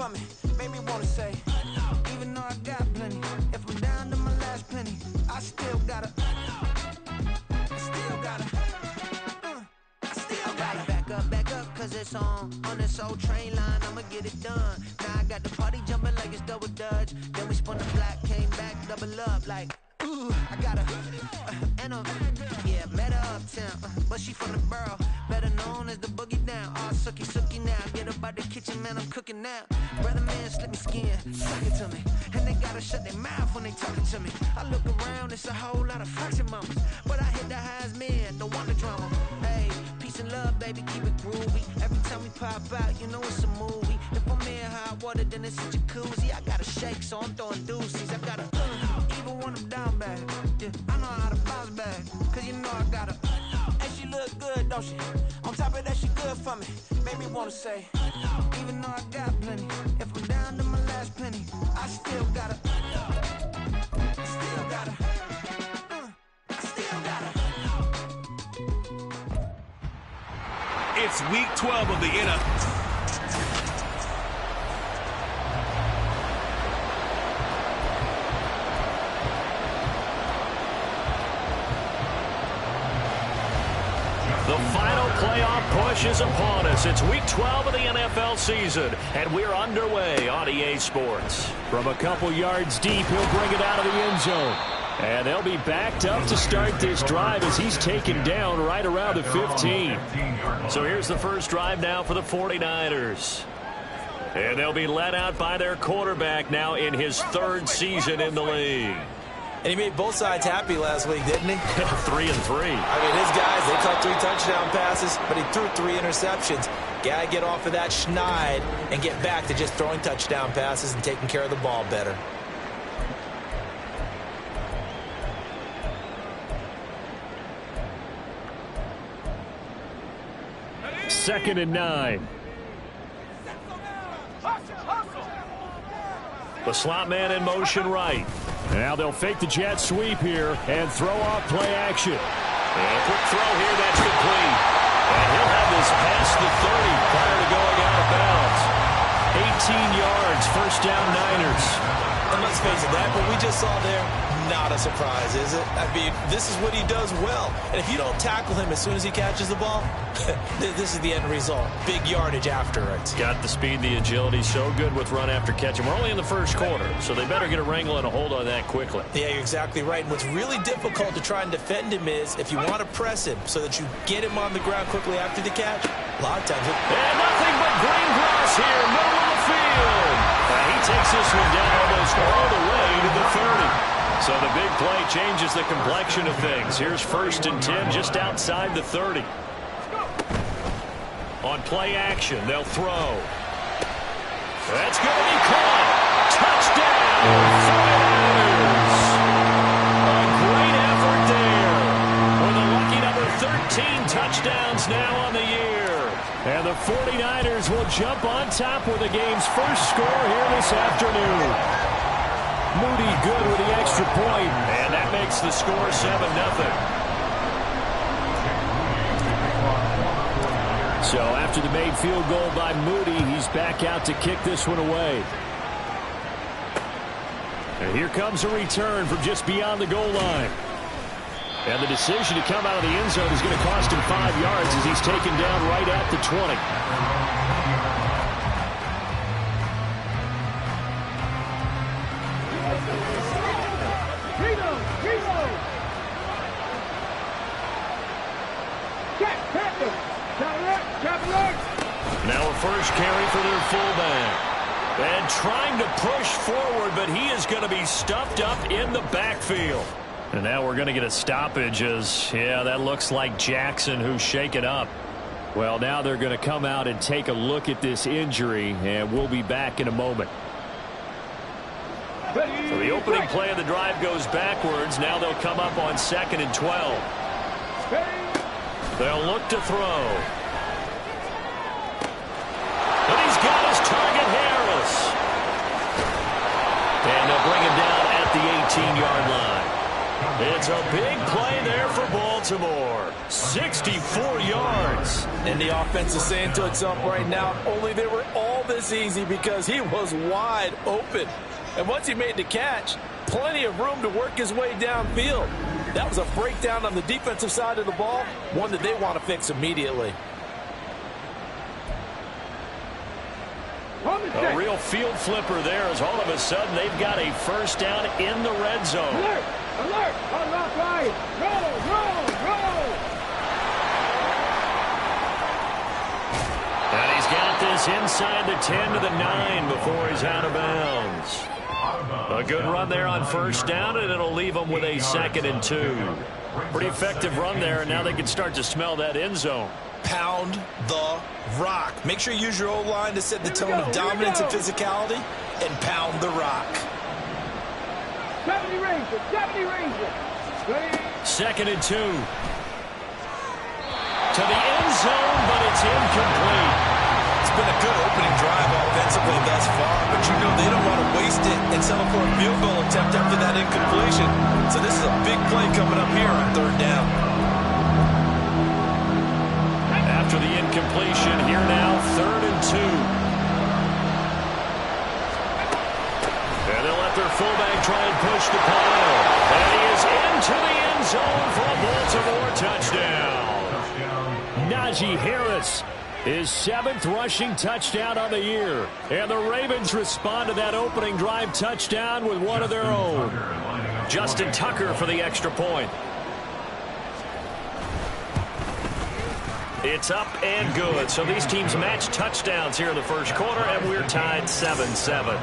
for me, made me wanna say, even though I got plenty, if I'm down to my last penny, I still gotta back up, cause it's on this old train line, I'ma get it done. Now I got the party jumping like it's double dutch. Then we spun the block, came back, double up like, ooh, I got a, yeah, met her uptown, but she from the borough, better known as the boogie down. All sookie now, get up out the kitchen, man, I'm cooking now. Brother man, slip me skin, suck it to me, and they gotta shut their mouth when they talking to me. I look around, it's a whole lot of flexing mamas, but I hit the highs, man, don't want the drama. Hey, peace and love, baby, keep it groovy. Every time we pop out, you know it's a movie. If I'm in hot water, then it's a jacuzzi. I gotta shake, so I'm throwing deuces. I gotta, even when I'm down bad, yeah, I know how to bounce back, cause you know I gotta, and she look good, don't she? On top of that, she good for me, made me wanna say, even though I got plenty, if I'm down to my last penny, I still gotta, It's week 12 of the NFL. The final playoff push is upon us. It's week 12 of the NFL season, and we're underway on EA Sports. From a couple yards deep, he'll bring it out of the end zone. And they'll be backed up to start this drive as he's taken down right around the 15. So here's the first drive now for the 49ers. And they'll be led out by their quarterback now in his third season in the league. And he made both sides happy last week, didn't he? 3-3. I mean, his guys, they caught 3 touchdown passes, but he threw 3 interceptions. Got to get off of that schneid and get back to just throwing touchdown passes and taking care of the ball better. Second and 9. The slot man in motion right. Now they'll fake the jet sweep here and throw off play action. And a quick throw here, that's complete. And he'll have this past the 30 prior to going out of bounds. 18 yards, first down Niners. And let's face it, that what we just saw there, not a surprise, is it? I mean, this is what he does well. And if you don't tackle him as soon as he catches the ball, this is the end result. Big yardage after it. Got the speed, the agility, so good with run after catch. And we're only in the first quarter, so they better get a wrangle and a hold on that quickly. Yeah, you're exactly right. And what's really difficult to try and defend him is if you want to press him so that you get him on the ground quickly after the catch, a lot of times... And nothing but green grass here, middle of the field. He takes this one down almost all the way to the 30. So the big play changes the complexion of things. Here's 1st and 10 just outside the 30. On play action, they'll throw. That's going to be caught. Touchdown, 49ers. A great effort there. With a lucky number 13 touchdowns now on the year. And the 49ers will jump on top with the game's first score here this afternoon. Moody good with the extra point. And that makes the score 7-0. So after the made field goal by Moody, he's back out to kick this one away. And here comes a return from just beyond the goal line. And the decision to come out of the end zone is going to cost him 5 yards as he's taken down right at the 20. Now a first carry for their fullback. And trying to push forward, but he is going to be stuffed up in the backfield. And now we're going to get a stoppage as, yeah, that looks like Jackson who's shaken up. Well, now they're going to come out and take a look at this injury, and we'll be back in a moment. So the opening play of the drive goes backwards. Now they'll come up on 2nd and 12. They'll look to throw. And he's got his target, Harris. And they'll bring him down at the 18-yard line. It's a big play there for Baltimore. Baltimore. 64 yards. And the offense is saying to itself right now, only they were all this easy because he was wide open. And once he made the catch, plenty of room to work his way downfield. That was a breakdown on the defensive side of the ball, one that they want to fix immediately. A real field flipper there as all of a sudden they've got a first down in the red zone. Alert! Alert! On rock right! Roll! And he's got this inside the 10 to the 9 before he's out of bounds. A good run there on first down, and it'll leave them with a 2nd and 2. Pretty effective run there, and now they can start to smell that end zone. Pound the rock. Make sure you use your O-line to set the tone of dominance and physicality, and pound the rock. 70 Rangers! 70 Rangers! 2nd and 2. To the end zone, but it's incomplete. It's been a good opening drive offensively thus far, but you know they don't want to waste it and settle for a field goal attempt after that incompletion. So this is a big play coming up here on 3rd down. After the incompletion, here now, 3rd and 2. And they'll let their fullback try and push the pile. And he is into the end zone for a Baltimore touchdown. Najee Harris, his 7th rushing touchdown on the year. And the Ravens respond to that opening drive touchdown with one of their own. Justin Tucker for the extra point. It's up and good. So these teams match touchdowns here in the first quarter, and we're tied 7-7.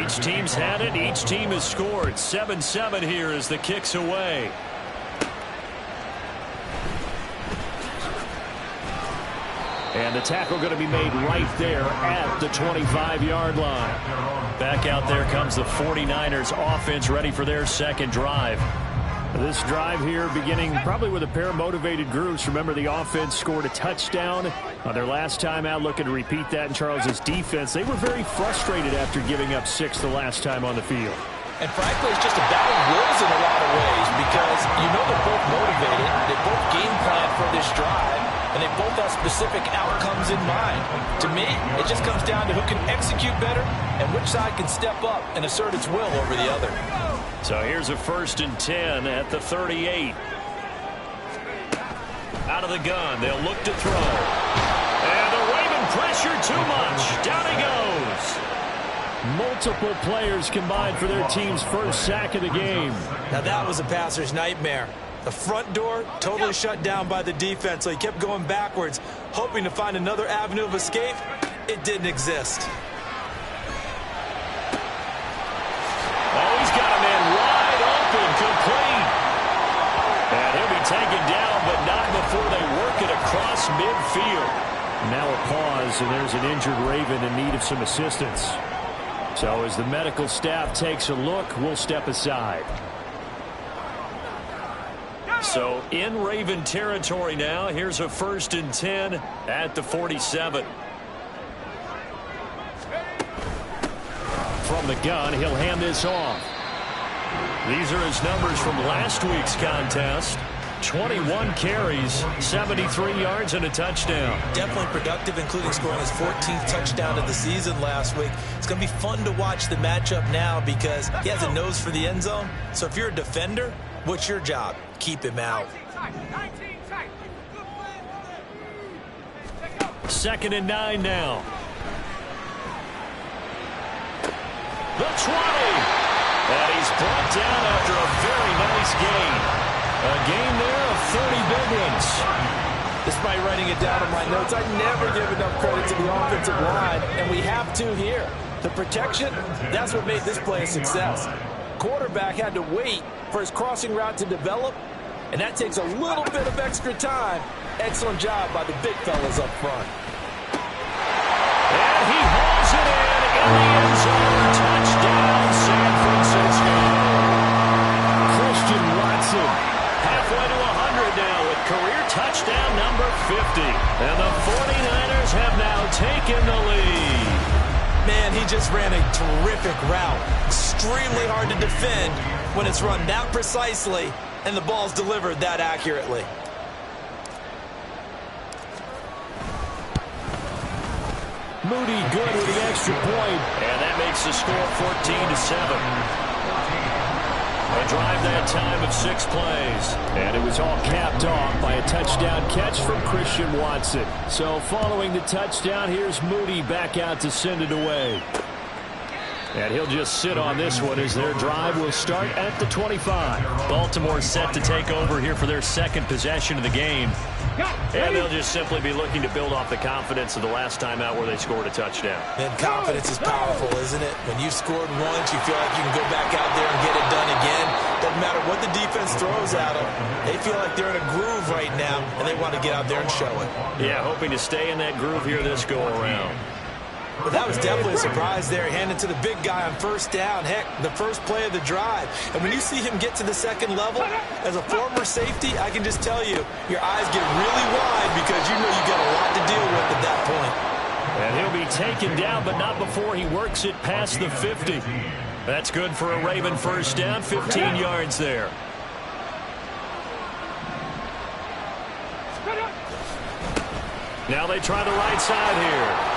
Each team's had it. Each team has scored. 7-7 here as the kick's away. And the tackle going to be made right there at the 25-yard line. Back out there comes the 49ers offense ready for their 2nd drive. This drive here beginning probably with a pair of motivated groups. Remember, the offense scored a touchdown on their last time out, looking to repeat that in Charles's defense. They were very frustrated after giving up 6 the last time on the field. And frankly, it's just a battle of wills in a lot of ways because you know they're both motivated. They both game plan for this drive, and they both have specific outcomes in mind. To me, it just comes down to who can execute better and which side can step up and assert its will over the other. So here's a 1st and 10 at the 38. Out of the gun, they'll look to throw. And the Raven pressure too much. Down he goes. Multiple players combined for their team's first sack of the game. Now that was a passer's nightmare. The front door totally shut down by the defense, so he kept going backwards, hoping to find another avenue of escape. It didn't exist. Oh, he's got a man wide open, complete. And he'll be taken down, but not before they work it across midfield. Now a pause, and there's an injured Raven in need of some assistance. So as the medical staff takes a look, we'll step aside. So in Raven territory now, here's a 1st and 10 at the 47. From the gun, he'll hand this off. These are his numbers from last week's contest. 21 carries, 73 yards, and a touchdown. Definitely productive, including scoring his 14th touchdown of the season last week. It's going to be fun to watch the matchup now because he has a nose for the end zone. So if you're a defender, what's your job? Keep him out. 2nd and 9 now. The 20. And he's brought down after a very nice gain. A gain there of 30 big ones. Despite writing it down in my notes, I never give enough credit to the offensive line, and we have to here. The protection, that's what made this play a success. Quarterback had to wait for his crossing route to develop, and that takes a little bit of extra time. Excellent job by the big fellas up front. And he hauls it in the end zone. Touchdown, San Francisco. Christian Watson halfway to 100 now with career touchdown number 50. And the 49ers have now taken the lead. Man, he just ran a terrific route. Extremely hard to defend when it's run that precisely and the ball's delivered that accurately. Moody good with the extra point. And that makes the score 14-7. A drive that time of 6 plays. And it was all capped off by a touchdown catch from Christian Watson. So following the touchdown, here's Moody back out to send it away. And he'll just sit on this one as their drive will start at the 25. Baltimore set to take over here for their second possession of the game. And they'll just simply be looking to build off the confidence of the last time out where they scored a touchdown. And confidence is powerful, isn't it? When you've scored once, you feel like you can go back out there and get it done again. Doesn't matter what the defense throws at them. They feel like they're in a groove right now, and they want to get out there and show it. Yeah, hoping to stay in that groove here this go-around. But that was definitely a surprise there. Handed to the big guy on first down. Heck, the first play of the drive. And when you see him get to the second level, as a former safety, I can just tell you, your eyes get really wide because you know you got a lot to deal with at that point. And he'll be taken down, but not before he works it past the 50. That's good for a Raven first down, 15 yards there. Now they try the right side here.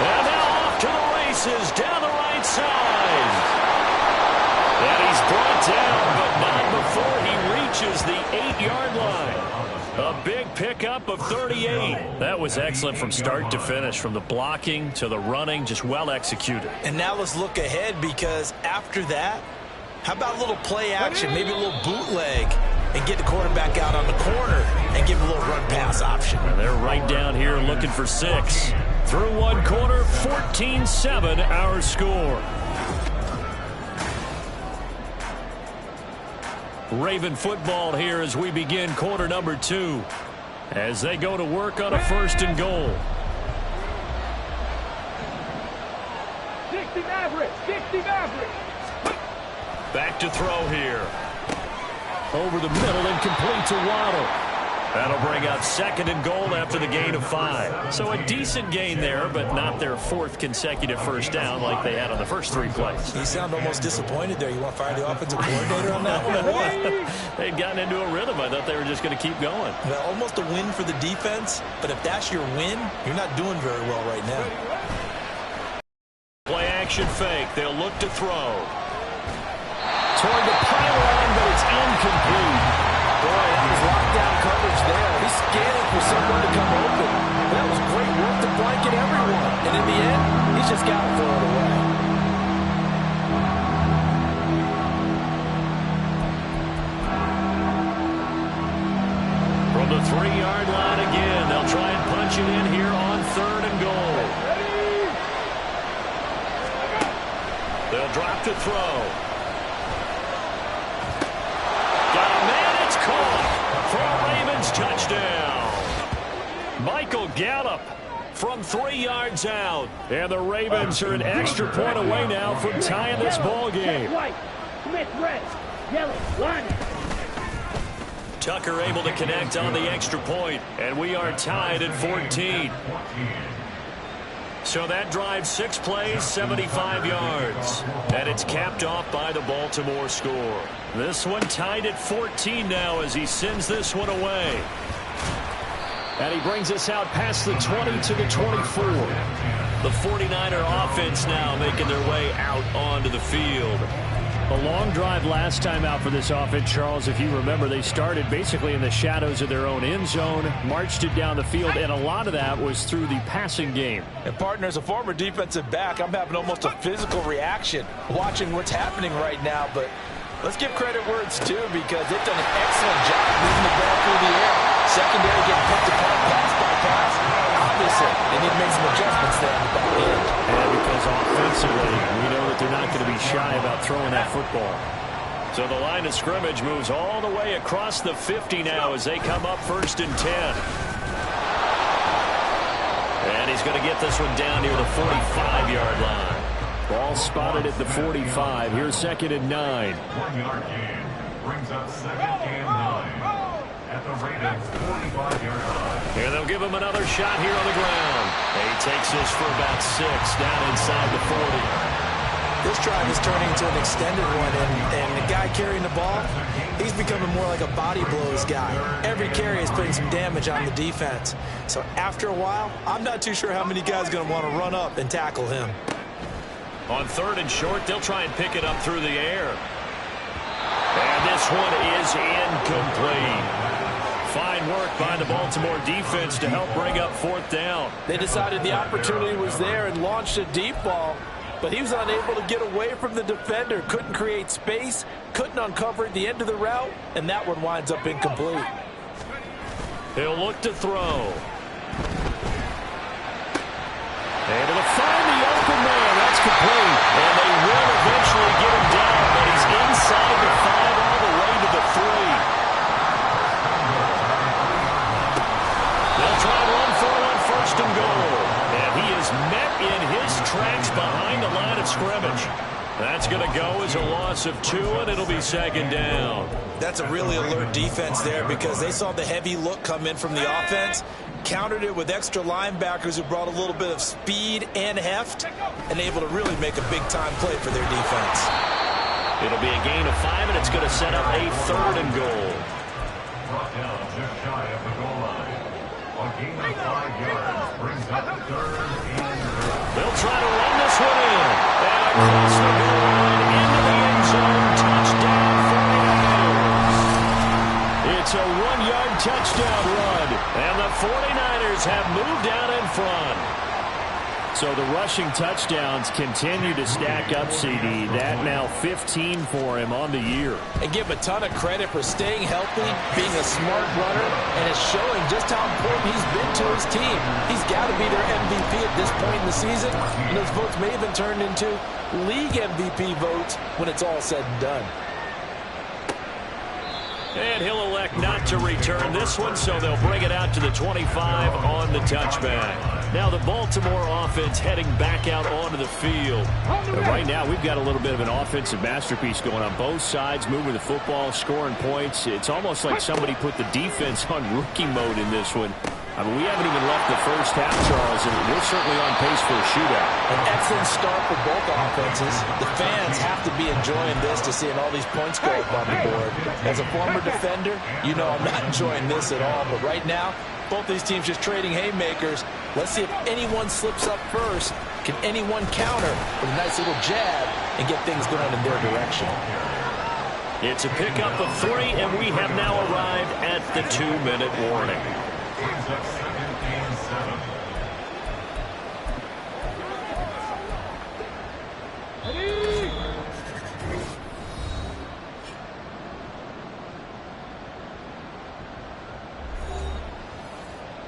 And now off to the races down the right side. And he's brought down, but not before he reaches the 8-yard line. A big pickup of 38. That was excellent from start to finish, from the blocking to the running, just well executed. And now let's look ahead, because after that, how about a little play action, maybe a little bootleg, and get the quarterback out on the corner and give him a little run pass option. And they're right down here looking for 6. Through one quarter, 14-7 our score. Raven football here as we begin quarter number 2. As they go to work on a 1st and goal. 60 Mavericks, 60 Mavericks. Back to throw here. Over the middle and complete to Waddle. That'll bring up 2nd and goal after the gain of 5. So a decent gain there, but not their 4th consecutive first down like they had on the first 3 plays. You sound almost disappointed there. You want to fire the offensive coordinator on that one or what? They'd gotten into a rhythm. I thought they were just going to keep going. Well, almost a win for the defense, but if that's your win, you're not doing very well right now. Play action fake. They'll look to throw. Toward the pylon, but it's incomplete. Boy, that was lockdown coverage there. He's scanning for someone to come open. That was great work to blanket everyone. And in the end, he's just got to throw it away. From the 3-yard line again, they'll try and punch it in here on 3rd and goal. They'll drop to throw. For a Ravens touchdown. Michael Gallup from 3 yards out. And the Ravens are an extra point away now from tying this ball game. Smith red, yellow, line. Tucker able to connect on the extra point. And we are tied at 14. So that drives 6 plays, 75 yards. And it's capped off by the Baltimore score. This one tied at 14 now as he sends this one away. And he brings us out past the 20 to the 24. The 49er offense now making their way out onto the field. A long drive last time out for this offense, Charles. If you remember, they started basically in the shadows of their own end zone, marched it down the field, and a lot of that was through the passing game. And, partner, as a former defensive back, I'm having almost a physical reaction watching what's happening right now. But let's give credit where it's due, because they've done an excellent job moving the ball through the air. Secondary getting picked apart pass by pass. Obviously, they need to make some adjustments there on the back end. And because offensively, we know that they're not going to be shy about throwing that football. So the line of scrimmage moves all the way across the 50 now as they come up 1st and 10. And he's going to get this one down near the 45-yard line. Ball spotted at the 45. Here's 2nd and 9. 1-yard gain brings up 2nd and 9 at the Ravens' 45-yard line. And they'll give him another shot here on the ground. He takes this for about 6 down inside the 40. This drive is turning into an extended one, and the guy carrying the ball, he's becoming more like a body blows guy. Every carry is putting some damage on the defense. So after a while, I'm not too sure how many guys are going to want to run up and tackle him. On 3rd and short, they'll try and pick it up through the air. And this one is incomplete. Fine work by the Baltimore defense to help bring up 4th down. They decided the opportunity was there and launched a deep ball, but he was unable to get away from the defender. Couldn't create space, couldn't uncover the end of the route, and that one winds up incomplete. He'll look to throw. Able to find the open man. That's complete. And they will eventually get him down, but he's inside the 5 all the way to the 3. They'll try and run for it on 1st and goal. And he is met in his tracks behind the line of scrimmage. That's going to go as a loss of 2, and it'll be 2nd down. That's a really alert defense there because they saw the heavy look come in from the offense, countered it with extra linebackers who brought a little bit of speed and heft, and able to really make a big-time play for their defense. It'll be a gain of 5, and it's going to set up a 3rd and goal. Brought down just shy of the goal line. A gain of 5 yards brings up 3rd and goal. They'll try to run this one in. And across the goal line into the end zone. Touchdown 49ers. It's a 1-yard touchdown run. And the 49ers have moved out in front. So the rushing touchdowns continue to stack up, CD. That now 15 for him on the year. And give him a ton of credit for staying healthy, being a smart runner, and it's showing just how important he's been to his team. He's got to be their MVP at this point in the season, and those votes may have been turned into league MVP votes when it's all said and done. And he'll elect not to return this one, so they'll bring it out to the 25 on the touchback. Now the Baltimore offense heading back out onto the field. And right now we've got a little bit of an offensive masterpiece going on both sides, moving the football, scoring points. It's almost like somebody put the defense on rookie mode in this one. I mean, we haven't even left the first half, Charles, and we're certainly on pace for a shootout. An excellent start for both offenses. The fans have to be enjoying this to seeing all these points go up on the board. As a former defender, you know I'm not enjoying this at all, but right now, both these teams just trading haymakers. Let's see if anyone slips up first. Can anyone counter with a nice little jab and get things going in their direction? It's a pickup of 3, and we have now arrived at the 2-minute warning.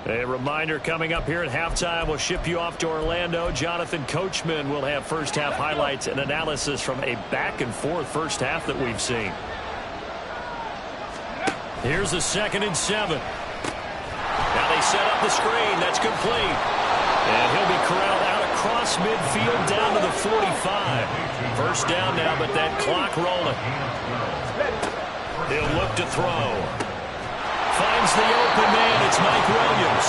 A reminder coming up here at halftime, we'll ship you off to Orlando. Jonathan Coachman will have first half highlights and analysis from a back-and-forth first half that we've seen. Here's the 2nd and 7. Now they set up the screen. That's complete. And he'll be corralled out across midfield down to the 45. First down now, but that clock rolling. He'll look to throw. Finds the open man. It's Mike Williams.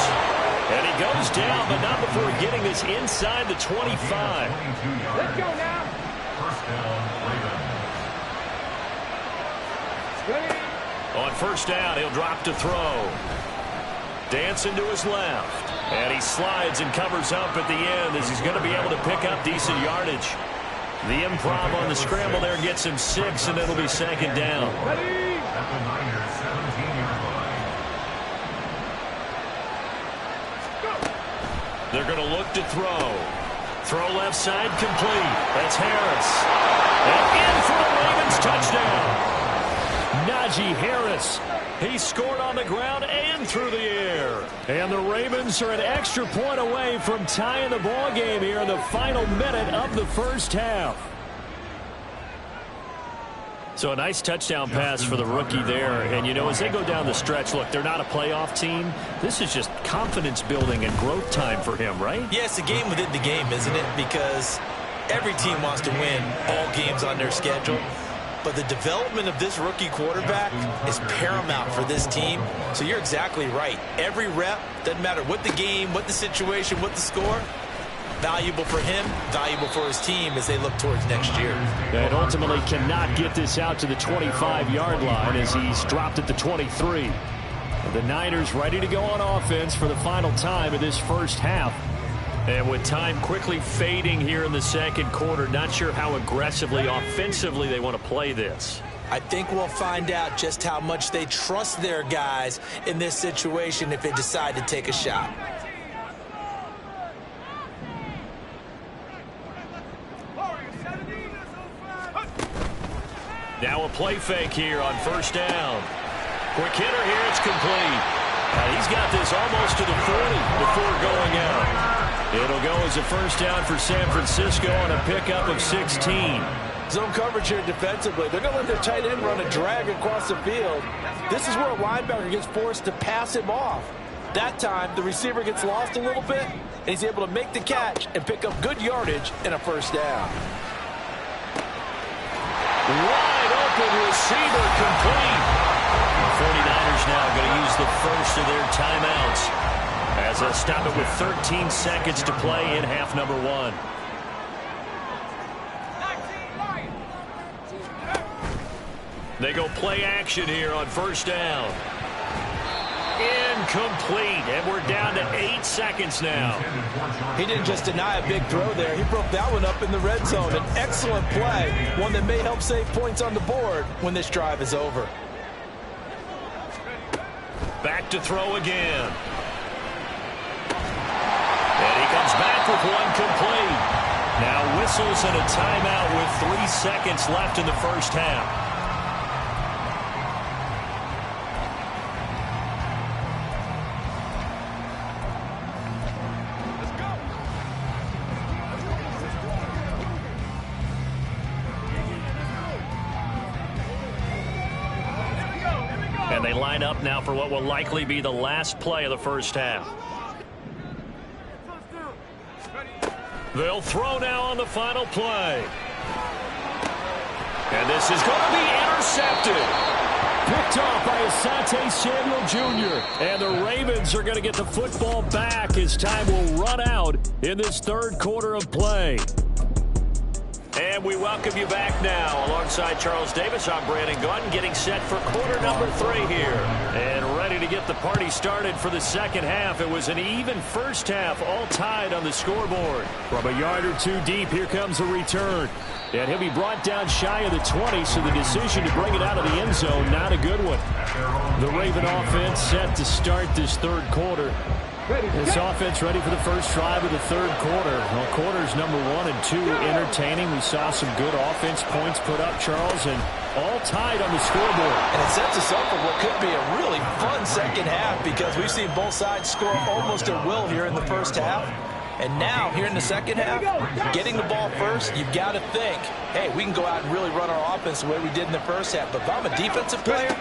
And he goes down, but not before getting this inside the 25. Let's go now. First down, Ravens. On first down, he'll drop to throw. Dancing to his left. And he slides and covers up at the end as he's going to be able to pick up decent yardage. The improv on the scramble there gets him 6, and it'll be 2nd down. Ready? At the Niners' 17-yard line. They're going to look to throw. Throw left side complete. That's Harris. And in for the Ravens touchdown. Najee Harris. He scored on the ground and through the air. And the Ravens are an extra point away from tying the ball game here in the final minute of the first half. So a nice touchdown pass for the rookie there. And, you know, as they go down the stretch, look, they're not a playoff team. This is just confidence building and growth time for him, right? Yeah, it's a game within the game, isn't it? Because every team wants to win all games on their schedule. But the development of this rookie quarterback is paramount for this team. So you're exactly right. Every rep, doesn't matter what the game, what the situation, what the score, valuable for him, valuable for his team as they look towards next year. And ultimately cannot get this out to the 25-yard line as he's dropped at the 23. The Niners ready to go on offense for the final time of this first half. And with time quickly fading here in the second quarter, not sure how aggressively, offensively they want to play this. I think we'll find out just how much they trust their guys in this situation if they decide to take a shot. Now a play fake here on first down. Quick hitter here, it's complete. He's got this almost to the 40 before going out. It'll go as a first down for San Francisco on a pickup of 16. Zone coverage here defensively. They're going to let their tight end run a drag across the field. This is where a linebacker gets forced to pass him off. That time, the receiver gets lost a little bit, and he's able to make the catch and pick up good yardage and a first down. Wide open receiver complete. The 49ers now going to use the first of their timeouts as they'll stop it with 13 seconds to play in half number one. They go play action here on first down. Incomplete, and we're down to 8 seconds now. He didn't just deny a big throw there. He broke that one up in the red zone. An excellent play, one that may help save points on the board when this drive is over. Back to throw again. And he comes back with one complete. Now whistles and a timeout with 3 seconds left in the first half. And they line up now for what will likely be the last play of the first half. They'll throw now on the final play. And this is going to be intercepted. Picked off by Asante Samuel Jr. And the Ravens are going to get the football back as time will run out in this third quarter of play. And we welcome you back now. Alongside Charles Davis, I'm Brandon Gaunt, getting set for quarter number 3 here. And ready to get the party started for the second half. It was an even first half, all tied on the scoreboard. From a yard or two deep, here comes a return. And he'll be brought down shy of the 20, so the decision to bring it out of the end zone, not a good one. The Raven offense set to start this third quarter. This offense ready for the first drive of the third quarter. Well, quarters number 1 and 2 entertaining. We saw some good offense points put up, Charles, and all tied on the scoreboard. And it sets us up for what could be a really fun second half because we've seen both sides score almost at will here in the first half. And now, here in the second half, getting the ball first, you've got to think, hey, we can go out and really run our offense the way we did in the first half. But if I'm a defensive player,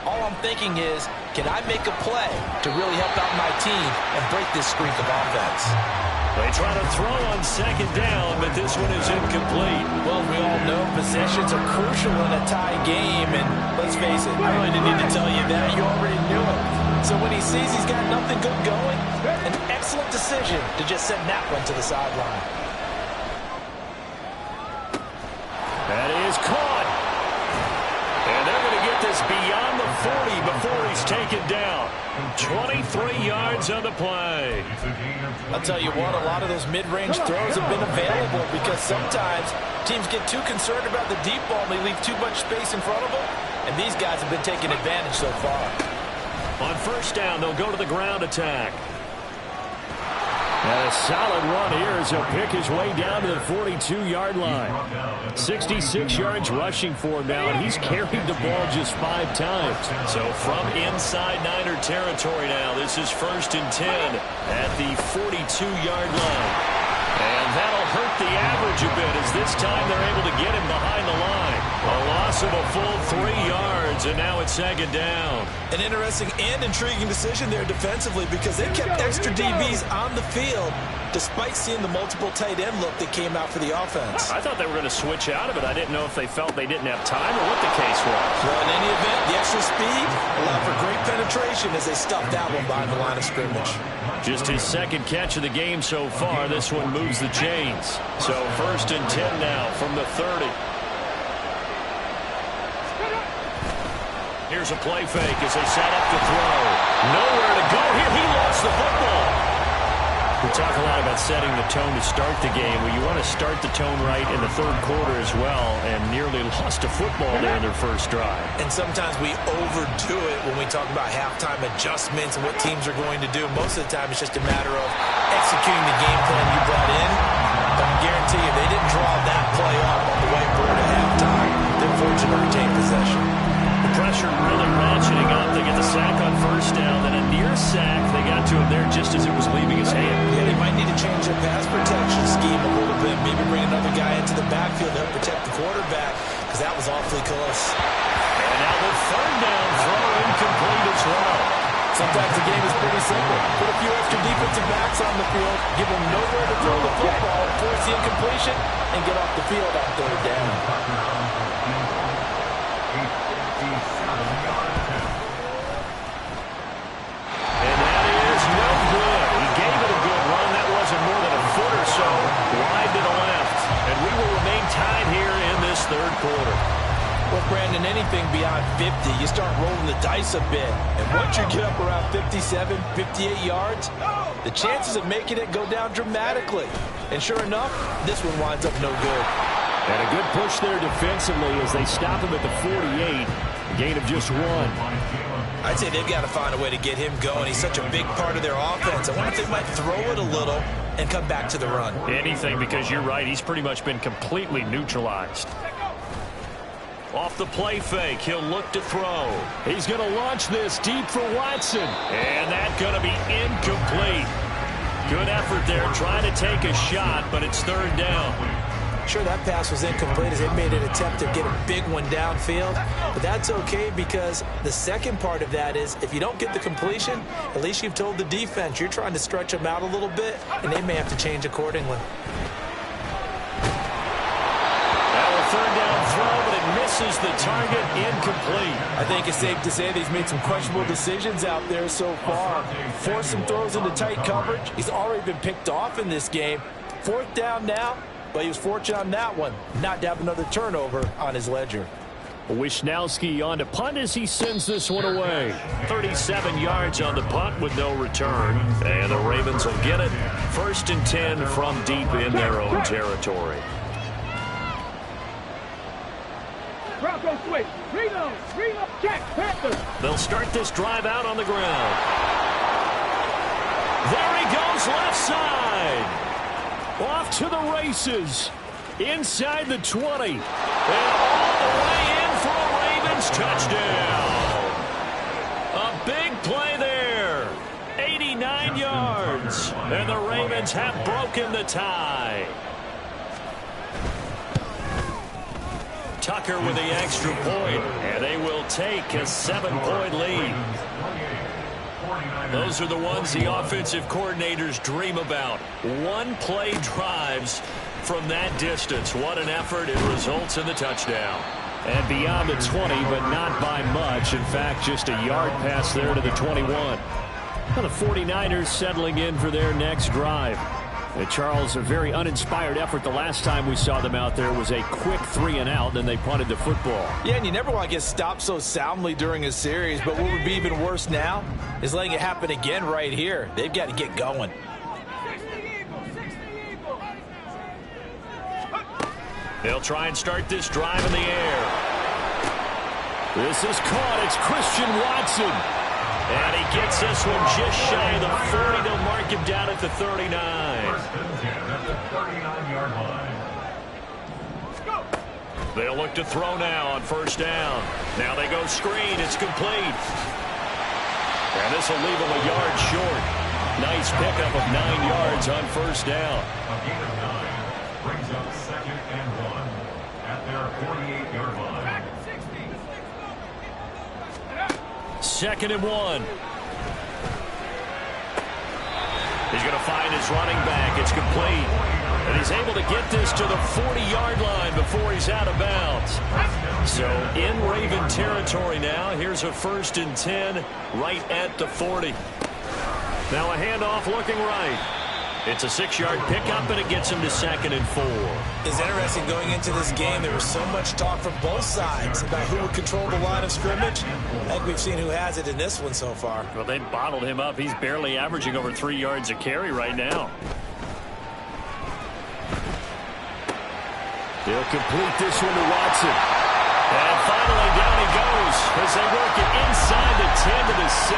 all I'm thinking is, can I make a play to really help out my team and break this streak of offense? They try to throw on second down, but this one is incomplete. Well, we all know possessions are crucial in a tie game, and let's face it, I really didn't need to tell you that. You already knew it. So when he sees he's got nothing good going, an excellent decision to just send that one to the sideline. That is caught. And they're going to get this beyond the 40 before he's taken down. 23 yards on the play. I'll tell you what, a lot of those mid-range throws have been available because sometimes teams get too concerned about the deep ball and they leave too much space in front of them, and these guys have been taking advantage so far. On first down, they'll go to the ground attack. And a solid run here as he'll pick his way down to the 42-yard line. 66 yards rushing for him now, and he's carried the ball just 5 times. So from inside Niner territory now, this is 1st and 10 at the 42-yard line. And that'll hurt the average a bit as this time they're able to get him behind the line. A loss of a full 3 yards, and now it's second down. An interesting and intriguing decision there defensively because they kept extra DBs on the field despite seeing the multiple tight end look that came out for the offense. I thought they were going to switch out of it. I didn't know if they felt they didn't have time or what the case was. Well, in any event, the extra speed allowed for great penetration as they stuffed that one behind the line of scrimmage. Just his second catch of the game so far. This one moves the chains. So 1st and 10 now from the 30. Here's a play fake as they set up to throw. Nowhere to go here. He lost the football. We talk a lot about setting the tone to start the game. Well, you want to start the tone right in the 3rd quarter as well, and nearly lost a football there in their first drive. And sometimes we overdo it when we talk about halftime adjustments and what teams are going to do. Most of the time, it's just a matter of executing the game plan you brought in. But I guarantee you, they didn't draw that play up on the whiteboard at halftime. They're fortunate to retain possession. Pressure really ratcheting up. They get the sack on 1st down, then a near sack. They got to him there just as it was leaving his hand. Yeah, they might need to change their pass protection scheme a little bit. Maybe bring another guy into the backfield to help protect the quarterback because that was awfully close. And now the 3rd down throw incomplete as well. Sometimes the game is pretty simple. Put a few extra defensive backs on the field, give them nowhere to throw the football, force the incompletion, and get off the field on 3rd down. And that is no good. He gave it a good run. That wasn't more than a foot or so wide to the left. And we will remain tied here in this 3rd quarter. Well, Brandon, anything beyond 50, you start rolling the dice a bit. And once you get up around 57, 58 yards, the chances of making it go down dramatically. And sure enough, this one winds up no good. And a good push there defensively as they stop him at the 48. A gain of just 1. I'd say they've got to find a way to get him going. He's such a big part of their offense. I wonder if they might throw it a little and come back to the run. Anything, because you're right. He's pretty much been completely neutralized. Off the play fake, he'll look to throw. He's going to launch this deep for Watson. And that's going to be incomplete. Good effort there, trying to take a shot, but it's 3rd down. Sure, that pass was incomplete as they made an attempt to get a big one downfield. But that's okay because the second part of that is if you don't get the completion, at least you've told the defense you're trying to stretch them out a little bit, and they may have to change accordingly. Now a 3rd down throw, but it misses the target, incomplete. I think it's safe to say that he's made some questionable decisions out there so far. Forced some throws into tight coverage. He's already been picked off in this game. 4th down now. But he was fortunate on that one, not to have another turnover on his ledger. Wisnowski on to punt as he sends this one away. 37 yards on the punt with no return. And the Ravens will get it. 1st and 10 from deep in their own territory. Bronco switch. Reload. Check. Panthers. They'll start this drive out on the ground. There he goes, left side. Off to the races. Inside the 20. And all the way in for a Ravens touchdown. A big play there. 89 yards. And the Ravens have broken the tie. Tucker with the extra point. And they will take a 7-point lead. Those are the ones the offensive coordinators dream about. One-play drives from that distance. What an effort. It results in the touchdown. And beyond the 20, but not by much. In fact, just a yard pass there to the 21. Well, the 49ers settling in for their next drive. And Charles, a very uninspired effort. The last time we saw them out there was a quick 3-and-out, then they punted the football. Yeah, and you never want to get stopped so soundly during a series, but what would be even worse now is letting it happen again right here. They've got to get going. They'll try and start this drive in the air. This is caught. It's Christian Watson. And he gets this one just shy of the 40. They'll mark him down at the 39. 1st and 10 at the 39-yard line. They'll look to throw now on 1st down. Now they go screen. It's complete. And this will leave him a yard short. Nice pickup of 9 yards on 1st down. A gain of 9 brings up 2nd and 1 at their 48-yard line. 2nd and 1. He's going to find his running back. It's complete. And he's able to get this to the 40-yard line before he's out of bounds. So in Raven territory now. Here's a 1st and 10 right at the 40. Now a handoff looking right. It's a 6-yard pickup, and it gets him to 2nd and 4. It's interesting going into this game. There was so much talk from both sides about who would control the line of scrimmage. I think we've seen who has it in this one so far. Well, they bottled him up. He's barely averaging over 3 yards a carry right now. He'll complete this one to Watson. And finally down he goes as they work it inside the 10 to the 7.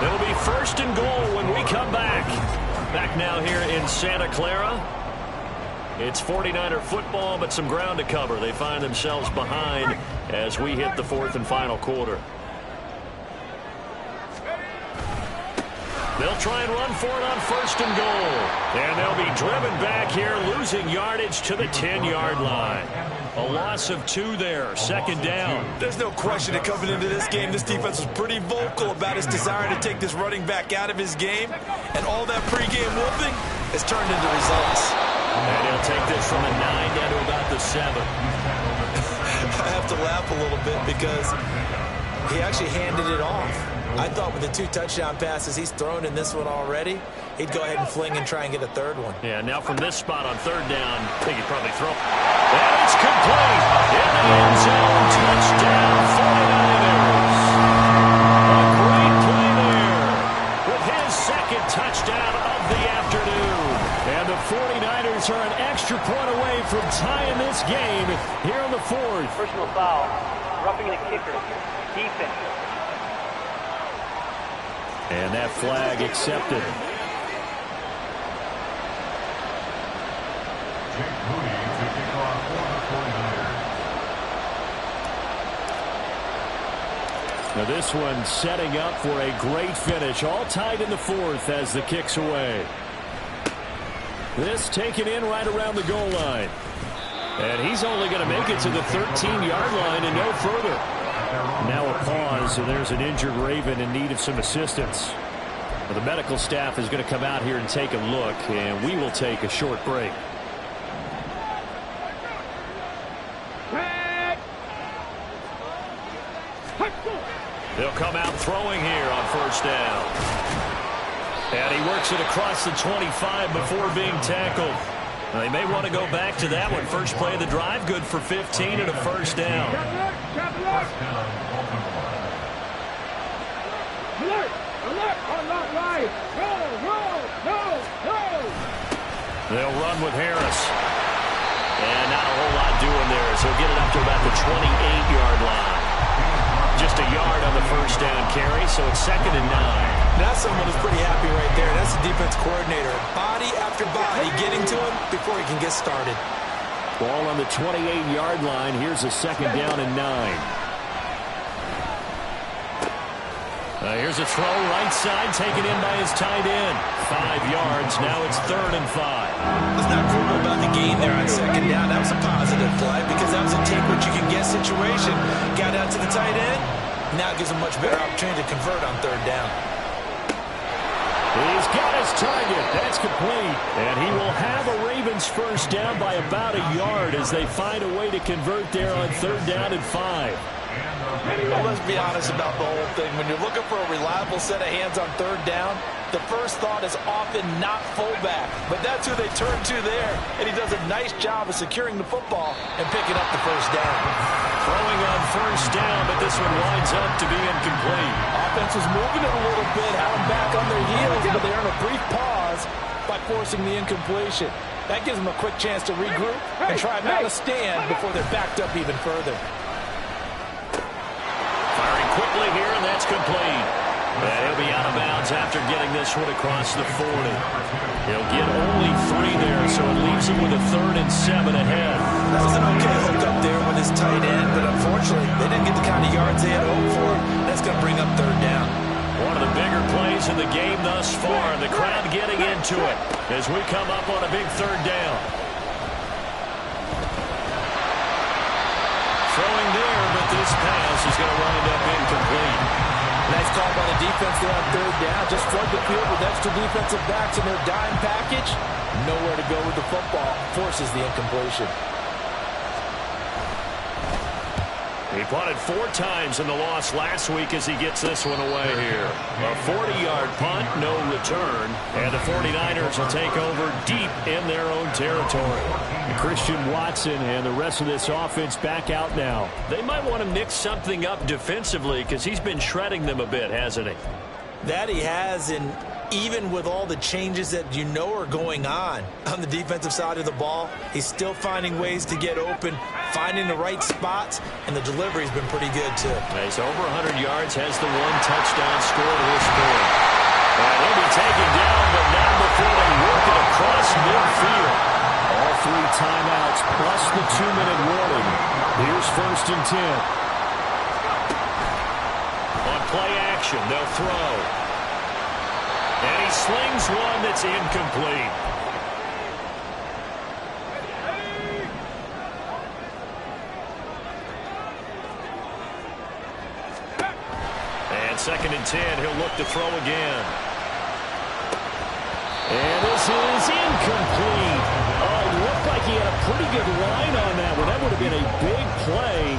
It'll be 1st and goal when we come back. Back now here in Santa Clara. It's 49er football, but some ground to cover. They find themselves behind as we hit the 4th and final quarter. They'll try and run for it on 1st and goal. And they'll be driven back here, losing yardage to the 10-yard line. A loss of 2 there, 2nd down. There's no question that coming into this game, this defense was pretty vocal about his desire to take this running back out of his game. And all that pregame whooping has turned into results. And he'll take this from the 9 down to about the 7. I have to laugh a little bit because he actually handed it off. I thought with the 2 touchdown passes he's thrown in this one already, he'd go ahead and fling and try and get a 3rd one. Yeah, now from this spot on 3rd down, I think he'd probably throw. And it's complete. In the end zone, touchdown, 49ers. A great play there with his 2nd touchdown of the afternoon. And the 49ers are an extra point away from tying this game here on the 4th. Personal foul, roughing the kicker, defense. And that flag accepted. Jake Moody to kick off for the 49ers. Now this one setting up for a great finish. All tied in the 4th as the kick's away. This taken in right around the goal line. And he's only going to make it to the 13-yard line and no further. Now a pause, and there's an injured Raven in need of some assistance. Well, the medical staff is going to come out here and take a look, and we will take a short break. They'll come out throwing here on 1st down. And he works it across the 25 before being tackled. Now, they may want to go back to that one. First play of the drive, good for 15 and a 1st down. They'll run with Harris. And not a whole lot doing there, so he'll get it up to about the 28-yard line. Just a yard on the 1st down carry, so it's 2nd and 9. That's someone who's pretty happy right there. That's the defense coordinator. Body after body getting to him before he can get started. Ball on the 28-yard line. Here's a 2nd down and 9. Here's a throw right side taken in by his tight end. 5 yards. Now it's 3rd and 5. It's not cool about the gain there on 2nd down. That was a positive play because that was a take what you can get situation. Got out to the tight end. Now it gives him much better opportunity to convert on 3rd down. He's got his target. That's complete. And he will have a Ravens 1st down by about a yard as they find a way to convert there on 3rd down and 5. Well, let's be honest about the whole thing. When you're looking for a reliable set of hands on 3rd down, the first thought is often not fullback. But that's who they turn to there. And he does a nice job of securing the football and picking up the 1st down. Throwing on 1st down, but this one winds up to be incomplete. Offense was moving it a little bit, had them back on their heels, but they earn a brief pause by forcing the incompletion. That gives them a quick chance to regroup and try and mount a stand before they're backed up even further. Firing quickly here, and that's complete. And he'll be out of bounds after getting this one across the 40. He'll get only 3 there, so it leaves him with a 3rd and 7 ahead. That was an okay hook up there with his tight end, but unfortunately, they didn't get the kind of yards they had hoped for. That's going to bring up 3rd down. One of the bigger plays in the game thus far. The crowd getting into it as we come up on a big 3rd down. This pass is going to wind up incomplete. Nice call by the defense there on third down. Just flood the field with extra defensive backs in their dime package. Nowhere to go with the football. Forces the incompletion. He punted 4 times in the loss last week as he gets this one away here. A 40-yard punt, no return. And the 49ers will take over deep in their own territory. Christian Watson and the rest of this offense back out now. They might want to mix something up defensively because he's been shredding them a bit, hasn't he? That he has, and even with all the changes that you know are going on the defensive side of the ball, he's still finding ways to get open, finding the right spots, and the delivery's been pretty good too. He's over 100 yards, has the 1 touchdown score to this point. And he'll be taken down, but not before they work it across midfield. All 3 timeouts plus the 2-minute warning. Here's 1st and 10. On play action, they'll throw. And he slings one that's incomplete. And 2nd and 10, he'll look to throw again. And this is incomplete. Oh, it looked like he had a pretty good line on that one. That would have been a big play,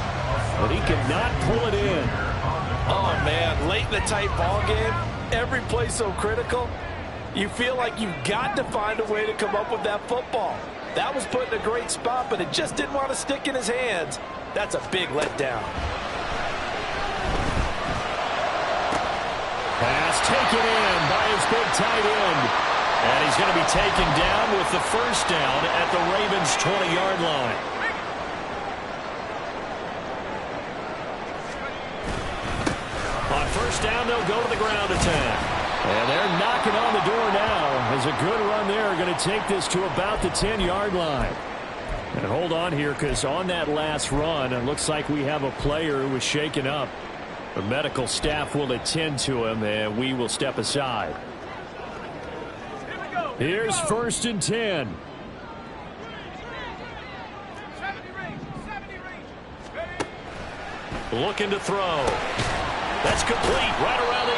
but he could not pull it in. Oh, man, late in the tight ball game, every play so critical, you feel like you've got to find a way to come up with that football. That was put in a great spot, but it just didn't want to stick in his hands. That's a big letdown. Pass taken in by his big tight end. And he's going to be taken down with the 1st down at the Ravens' 20-yard line. On 1st down, they'll go to the ground attack. And they're knocking on the door now as a good run there going to take this to about the 10-yard line. And hold on here because on that last run, it looks like we have a player who was shaken up. The medical staff will attend to him, and we will step aside. Here's 1st and 10. Looking to throw. That's complete right around the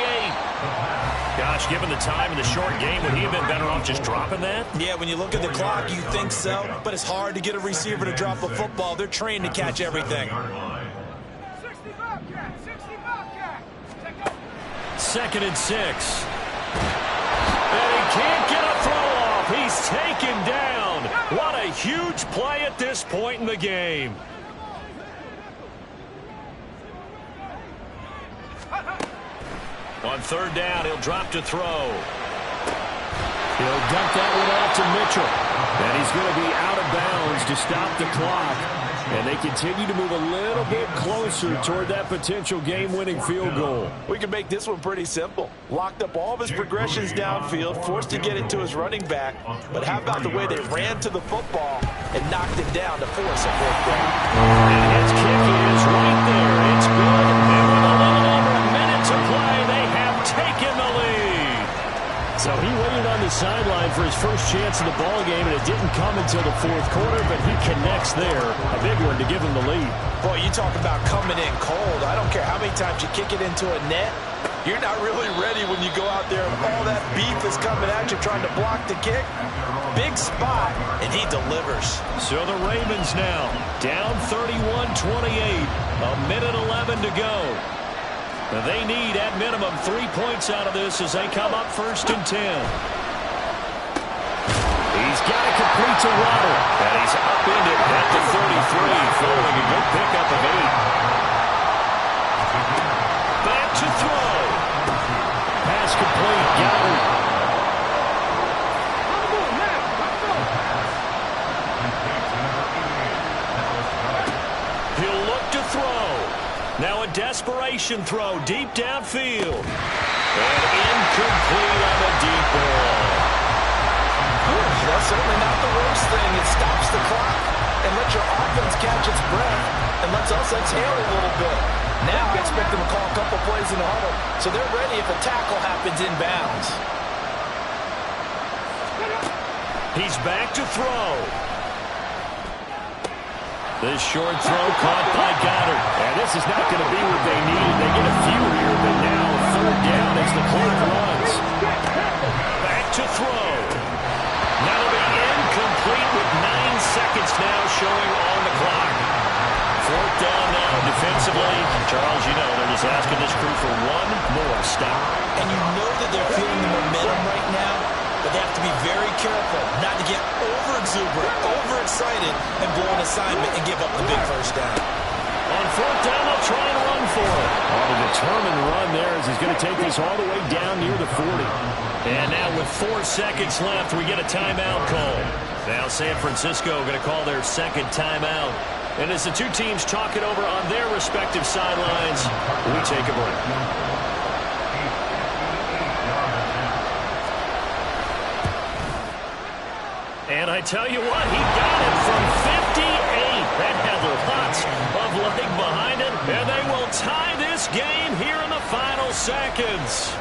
8. Gosh, given the time in the short game, would he have been better off just dropping that? Yeah, when you look at the clock, you think so, but it's hard to get a receiver to drop a football. They're trained to catch everything. 2nd and 6. And he can't get a throw off. He's taken down. What a huge play at this point in the game. On 3rd down, he'll drop to throw. He'll dump that one off to Mitchell. And he's going to be out of bounds to stop the clock. And they continue to move a little bit closer toward that potential game-winning field goal. We can make this one pretty simple. Locked up all of his progressions downfield, forced to get it to his running back. But how about the way they ran to the football and knocked it down to force a 4th down? And his kick is right there. It's good. And with a little over a minute to play, they have taken the lead. So he waited on the sideline for his first chance in the ball game, and it didn't come until the 4th quarter, but he connects there. A big one to give him the lead. Boy, you talk about coming in cold. I don't care how many times you kick it into a net. You're not really ready when you go out there and all that beef is coming at you trying to block the kick. Big spot, and he delivers. So the Ravens now down 31-28. A minute 11 to go. They need, at minimum, 3 points out of this as they come up 1st and 10. He's got it complete to Waddle. And he's upended at the 33, following a good pickup of 8. Back to throw. Pass complete. Goddard. He'll look to throw. Now a desperation throw deep downfield. And incomplete on the deep ball. That's certainly not the worst thing. It stops the clock and lets your offense catch its breath and lets us exhale a little bit. Now I expect them to call a couple plays in the huddle so they're ready if a tackle happens inbounds. He's back to throw. This short throw caught by Goddard. And this is not going to be what they need. They get a few here, but now third down as the clock runs. Back to throw. That'll be incomplete with 9 seconds now showing on the clock. Fourth down now defensively. Charles, you know, they're just asking this crew for one more stop. And you know that they're feeling the momentum right now, but they have to be very careful not to get over-exuberant, overexcited, and blow an assignment and give up the big first down. On fourth down, they'll try and run for it. On a determined run there as he's going to take this all the way down near the 40. And now with 4 seconds left, we get a timeout call. Now San Francisco going to call their second timeout. And as the two teams talk it over on their respective sidelines, we take a break. And I tell you what, he got it from 58. That had lots of leg behind it. And they will tie this game here in the final seconds.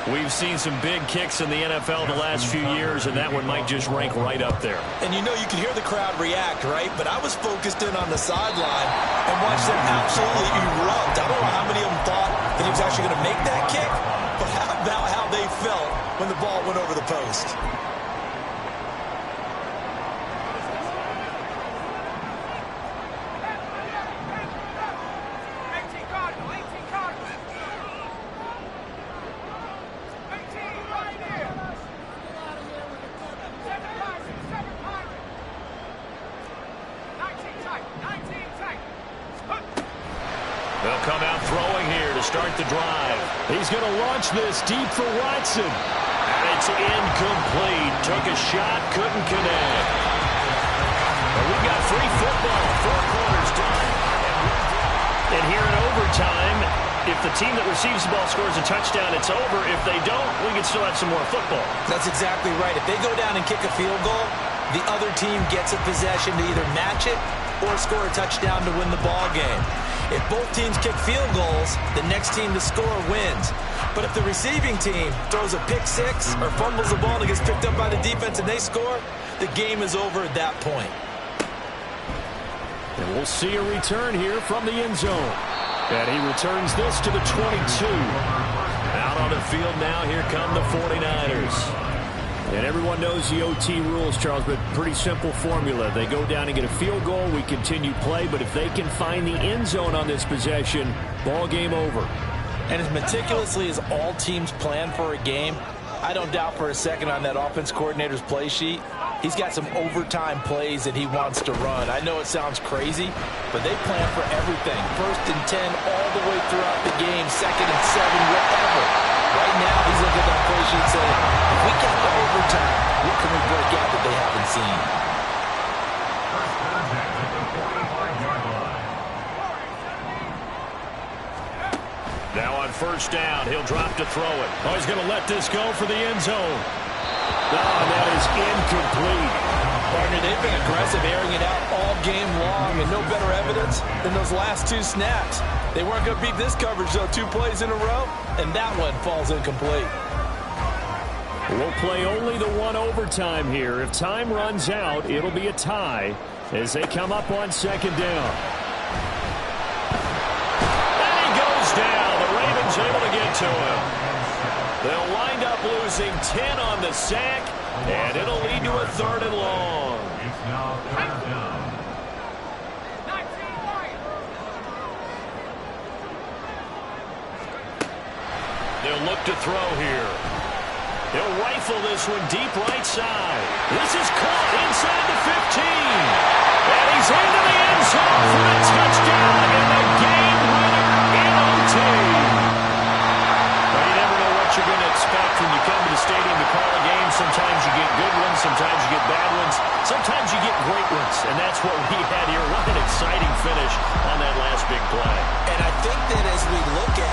We've seen some big kicks in the NFL the last few years, and that one might just rank right up there. And you know, you can hear the crowd react, right? But I was focused in on the sideline and watched them absolutely erupt. I don't know how many of them thought that he was actually going to make that kick, but how about how they felt when the ball went over the post? They'll come out throwing here to start the drive. He's going to launch this deep for Watson. And it's incomplete. Took a shot, couldn't connect. But we've got free football. 4 quarters done. And here in overtime, if the team that receives the ball scores a touchdown, it's over. If they don't, we can still have some more football. That's exactly right. If they go down and kick a field goal, the other team gets a possession to either match it or score a touchdown to win the ball game. If both teams kick field goals, the next team to score wins. But if the receiving team throws a pick six or fumbles the ball and gets picked up by the defense and they score, the game is over at that point. And we'll see a return here from the end zone. And he returns this to the 22. Out on the field now, here come the 49ers. And everyone knows the OT rules, Charles, but pretty simple formula. They go down and get a field goal, we continue play, but if they can find the end zone on this possession, ball game over. And as meticulously as all teams plan for a game, I don't doubt for a second on that offense coordinator's play sheet, he's got some overtime plays that he wants to run. I know it sounds crazy, but they plan for everything. 1st and 10 all the way throughout the game, 2nd and 7, whatever. Right now, he's looking at that play sheet saying, if we get to overtime, what can we break out that they haven't seen? Now on first down, he'll drop to throw it. Oh, he's going to let this go for the end zone. Oh, that is incomplete. Partner, they've been aggressive, airing it out all game long, and no better evidence than those last 2 snaps. They weren't going to beat this coverage, though, 2 plays in a row, and that one falls incomplete. We'll play only the 1 overtime here. If time runs out, it'll be a tie as they come up on 2nd down. And he goes down. The Ravens able to get to him. They'll wind up losing 10 on the sack, and it'll lead to a 3rd and long. It's now 3rd down. They'll look to throw here. He'll rifle this one deep right side. This is caught inside the 15. And he's into the end zone for a touchdown and the game winner in OT. Well, you never know what you're going to expect when you come to the stadium to call a game. Sometimes you get good ones, sometimes you get bad ones, sometimes you get great ones. And that's what we had here. What an exciting finish on that last big play. And I think that as we look at